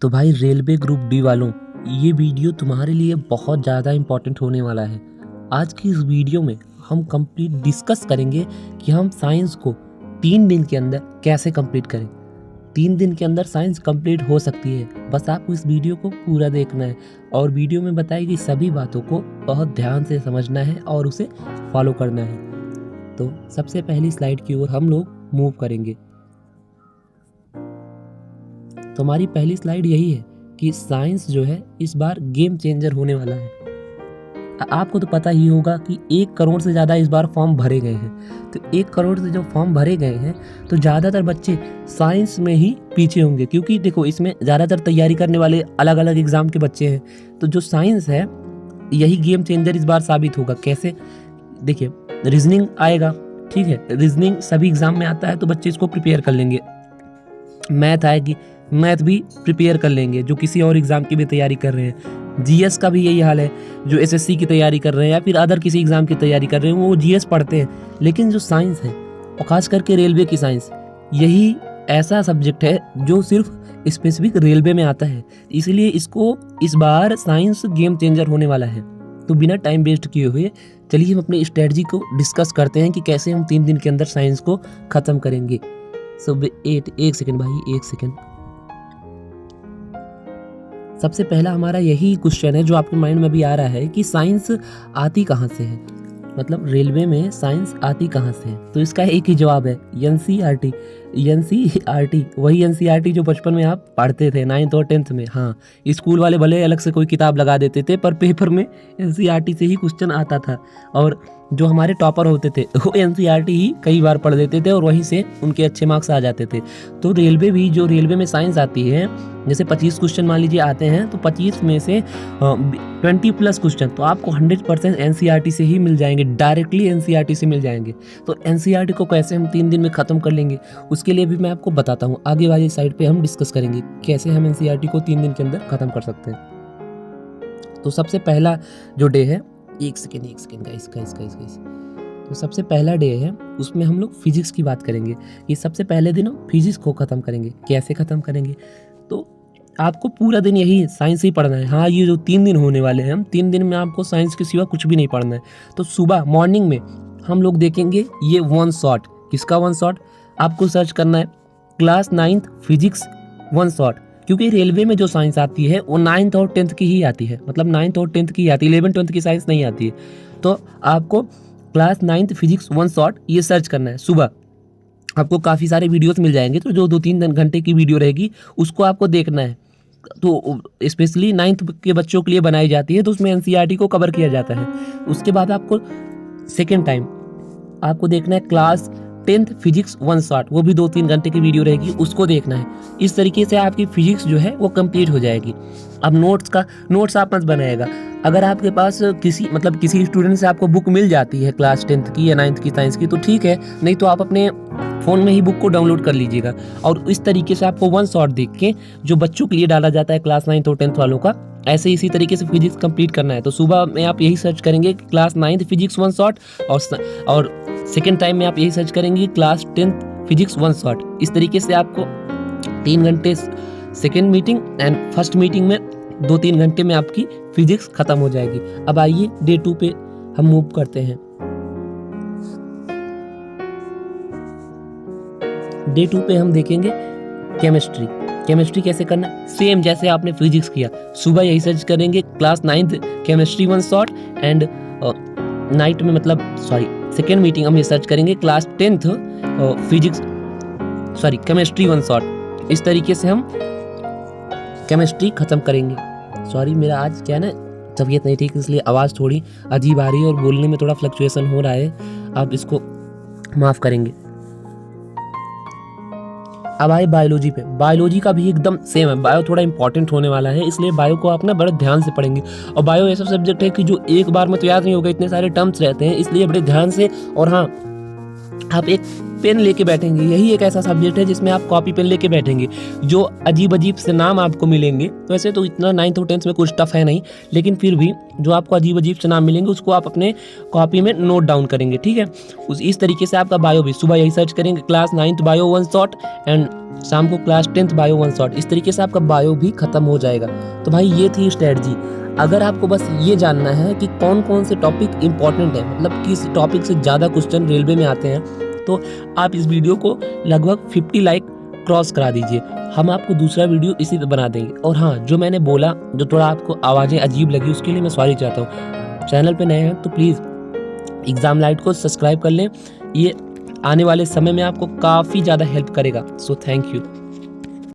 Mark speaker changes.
Speaker 1: तो भाई railway group D वालों, ये वीडियो तुम्हारे लिए बहुत ज़्यादा इम्पोर्टेंट होने वाला है। आज की इस वीडियो में हम कंप्लीट डिस्कस करेंगे कि हम साइंस को 3 दिन के अंदर कैसे कंप्लीट करें। 3 दिन के अंदर साइंस कंप्लीट हो सकती है, बस आपको इस वीडियो को पूरा देखना है और वीडियो में बताई गई सभी बातों को बहुत ध्यान से समझना है और उसे फॉलो करना है। तो सबसे पहली स्लाइड की ओर हम लोग मूव करेंगे। तो हमारी पहली स्लाइड यही है कि साइंस जो है इस बार गेम चेंजर होने वाला है। आपको तो पता ही होगा कि 1 करोड़ से ज़्यादा इस बार फॉर्म भरे गए हैं। तो 1 करोड़ से जब फॉर्म भरे गए हैं तो ज़्यादातर बच्चे साइंस में ही पीछे होंगे, क्योंकि देखो इसमें ज़्यादातर तैयारी करने वाले अलग अलग एग्ज़ाम के बच्चे हैं। तो जो साइंस है यही गेम चेंजर इस बार साबित होगा। कैसे? देखिए, रीजनिंग आएगा, ठीक है, रीजनिंग सभी एग्ज़ाम में आता है तो बच्चे इसको प्रिपेयर कर लेंगे। मैथ आएगी, मैथ भी प्रिपेयर कर लेंगे जो किसी और एग्ज़ाम की भी तैयारी कर रहे हैं। जीएस का भी यही हाल है, जो एसएससी की तैयारी कर रहे हैं या फिर अदर किसी एग्ज़ाम की तैयारी कर रहे हैं वो जीएस पढ़ते हैं। लेकिन जो साइंस है और ख़ास करके रेलवे की साइंस, यही ऐसा सब्जेक्ट है जो सिर्फ स्पेसिफिक रेलवे में आता है, इसलिए इसको इस बार साइंस गेम चेंजर होने वाला है। तो बिना टाइम वेस्ट किए हुए चलिए हम अपनी स्ट्रेटजी को डिस्कस करते हैं कि कैसे हम 3 दिन के अंदर साइंस को ख़त्म करेंगे। एक सेकेंड भाई, 1 सेकेंड। सबसे पहला हमारा यही क्वेश्चन है जो आपके माइंड में भी आ रहा है कि साइंस आती कहाँ से है, मतलब रेलवे में साइंस आती कहाँ से है। तो इसका एक ही जवाब है, एनसीईआरटी। एनसीईआरटी, वही एनसीईआरटी जो बचपन में आप पढ़ते थे 9th और 10th में। हाँ, स्कूल वाले भले अलग से कोई किताब लगा देते थे पर पेपर में एनसीईआरटी से ही क्वेश्चन आता था। और जो हमारे टॉपर होते थे वो एनसीईआरटी ही कई बार पढ़ देते थे और वहीं से उनके अच्छे मार्क्स आ जाते थे। तो रेलवे भी, जो रेलवे में साइंस आती है, जैसे 25 क्वेश्चन मान लीजिए आते हैं तो 25 में से 20+ क्वेश्चन तो आपको 100% एनसीईआरटी से ही मिल जाएंगे, डायरेक्टली एनसीईआरटी से मिल जाएंगे। तो एनसीईआरटी को कैसे हम 3 दिन में ख़त्म कर लेंगे उसके लिए भी मैं आपको बताता हूँ। आगे वाली साइड पे हम डिस्कस करेंगे कैसे हम एनसीईआरटी को 3 दिन के अंदर ख़त्म कर सकते हैं। तो सबसे पहला जो डे है, एक सेकेंड गाइस। तो सबसे पहला डे है उसमें हम लोग फिजिक्स की बात करेंगे कि सबसे पहले दिन हम फिजिक्स को ख़त्म करेंगे। कैसे ख़त्म करेंगे? तो आपको पूरा दिन यही साइंस ही पढ़ना है। हाँ, ये जो 3 दिन होने वाले हैं, 3 दिन में आपको साइंस के सिवा कुछ भी नहीं पढ़ना है। तो सुबह मॉर्निंग में हम लोग देखेंगे ये 1 शॉट। किसका 1 शॉट? आपको सर्च करना है क्लास 9th फिजिक्स 1 शॉट, क्योंकि रेलवे में जो साइंस आती है वो 9th और 10th की ही आती है, मतलब 9th और 10th की ही आती है, 11th 12th की साइंस नहीं आती है। तो आपको क्लास 9th फिजिक्स 1 शॉट ये सर्च करना है। सुबह आपको काफ़ी सारे वीडियोस मिल जाएंगे, तो जो 2-3 घंटे की वीडियो रहेगी उसको आपको देखना है। तो स्पेशली 9th के बच्चों के लिए बनाई जाती है, तो उसमें एनसीईआरटी को कवर किया जाता है। उसके बाद आपको सेकेंड टाइम आपको देखना है क्लास 10th फिजिक्स 1 शॉट, वो भी 2-3 घंटे की वीडियो रहेगी, उसको देखना है। इस तरीके से आपकी फिजिक्स जो है वो कंप्लीट हो जाएगी। अब नोट्स आप मत बनाएगा। अगर आपके पास किसी स्टूडेंट से आपको बुक मिल जाती है क्लास 10th की या 9th की साइंस की तो ठीक है, नहीं तो आप अपने फ़ोन में ही बुक को डाउनलोड कर लीजिएगा। और इस तरीके से आपको 1 शॉट देख के जो बच्चों के लिए डाला जाता है क्लास 9th और 10th वालों का, ऐसे इसी तरीके से फिजिक्स कंप्लीट करना है। तो सुबह में आप यही सर्च करेंगे क्लास 9th फिजिक्स 1 शॉट और सेकेंड टाइम में आप यही सर्च करेंगे क्लास 10th फिजिक्स 1 शॉट। इस तरीके से आपको 3 घंटे second meeting and first meeting में 2-3 घंटे में आपकी फिजिक्स खत्म हो जाएगी। अब आइए डे 2 पे हम मूव करते हैं। डे 2 पे हम देखेंगे केमिस्ट्री कैसे करना है। सेम जैसे आपने फिजिक्स किया, सुबह यही सर्च करेंगे class 9th chemistry 1 shot and night में सेकेंड मीटिंग हम ये सर्च करेंगे क्लास 10th केमिस्ट्री 1 शॉट। इस तरीके से हम केमिस्ट्री ख़त्म करेंगे। मेरा आज क्या है ना, तबीयत नहीं ठीक, इसलिए आवाज़ थोड़ी अजीब आ रही है और बोलने में थोड़ा फ्लक्चुएशन हो रहा है, आप इसको माफ़ करेंगे। अब आए बायोलॉजी पे। बायोलॉजी का भी एकदम सेम है, बायो थोड़ा इंपॉर्टेंट होने वाला है, इसलिए बायो को आप ना बड़े ध्यान से पढ़ेंगे। और बायो ऐसा सब्जेक्ट है कि जो एक बार में तो याद नहीं होगा, इतने सारे टर्म्स रहते हैं, इसलिए बड़े ध्यान से। और हाँ, आप एक पेन लेके बैठेंगे, यही एक ऐसा सब्जेक्ट है जिसमें आप कॉपी पेन लेके बैठेंगे, जो अजीब अजीब से नाम आपको मिलेंगे। वैसे तो इतना 9th और 10th में कुछ टफ है नहीं, लेकिन फिर भी जो आपको अजीब अजीब से नाम मिलेंगे उसको आप अपने कॉपी में नोट डाउन करेंगे, ठीक है। इस तरीके से आपका बायो भी, सुबह यही सर्च करेंगे class 9th bio 1 shot and शाम को क्लास 10th बायो 1 शॉट, इस तरीके से आपका बायो भी खत्म हो जाएगा। तो भाई ये थी स्ट्रेटजी। अगर आपको बस ये जानना है कि कौन कौन से टॉपिक इंपॉर्टेंट है, मतलब किस टॉपिक से ज़्यादा क्वेश्चन रेलवे में आते हैं, तो आप इस वीडियो को लगभग 50 लाइक क्रॉस करा दीजिए, हम आपको दूसरा वीडियो इसी पे बना देंगे। और हाँ, जो मैंने बोला, जो थोड़ा आपको आवाज़ें अजीब लगी, उसके लिए मैं सॉरी चाहता हूँ। चैनल पे नए हैं तो प्लीज़ एग्ज़ाम लाइट को सब्सक्राइब कर लें, ये आने वाले समय में आपको काफ़ी ज़्यादा हेल्प करेगा। So thank you.